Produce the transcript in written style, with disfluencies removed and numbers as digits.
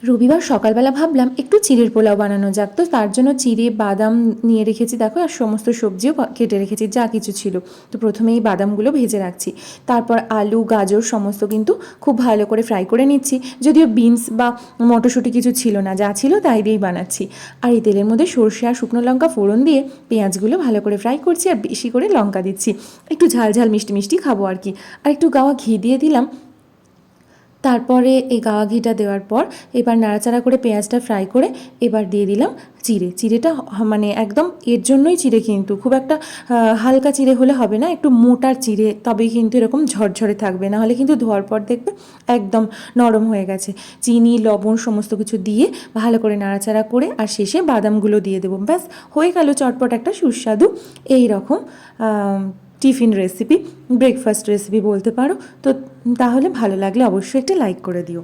রবিবার সকালবেলা ভাবলাম একটু চিড়ের পোলাও বানানো যাক, তো তার জন্য চিড়ে বাদাম নিয়ে রেখেছি দেখো, আর সমস্ত সবজিও কেটে রেখেছি যা কিছু ছিল। তো প্রথমে এই বাদামগুলো ভেজে রাখছি, তারপর আলু গাজর সমস্ত কিন্তু খুব ভালো করে ফ্রাই করে নিচ্ছি। যদিও বিনস বা মটরশুঁটি কিছু ছিল না, যা ছিল তাই দিয়েই বানাচ্ছি। আর এই তেলের মধ্যে সর্ষে আর শুকনো লঙ্কা ফোড়ন দিয়ে পেঁয়াজগুলো ভালো করে ফ্রাই করছি, আর বেশি করে লঙ্কা দিচ্ছি, একটু ঝাল ঝাল মিষ্টি মিষ্টি খাবো আর কি। আর একটু গাওয়া ঘি দিয়ে দিলাম। তারপরে এই গাওয়া ঘিটা দেওয়ার পর এবার নাড়াচাড়া করে পেঁয়াজটা ফ্রাই করে এবার দিয়ে দিলাম চিড়েটা, মানে একদম এর জন্যই চিড়ে, কিন্তু খুব একটা হালকা চিড়ে হলে হবে না, একটু মোটার চিড়ে, তবেই কিন্তু এরকম ঝরঝরে থাকবে, না হলে কিন্তু ধোয়ার পর দেখবে একদম নরম হয়ে গেছে। চিনি লবণ সমস্ত কিছু দিয়ে ভালো করে নাড়াচাড়া করে আর শেষে বাদামগুলো দিয়ে দেবো, ব্যাস হয়ে গেল চটপট একটা সুস্বাদু এই রকম টিফিন রেসিপি, ব্রেকফাস্ট রেসিপি বলতে পারো। তো তাহলে ভালো লাগলে অবশ্যই একটা লাইক করে দিও।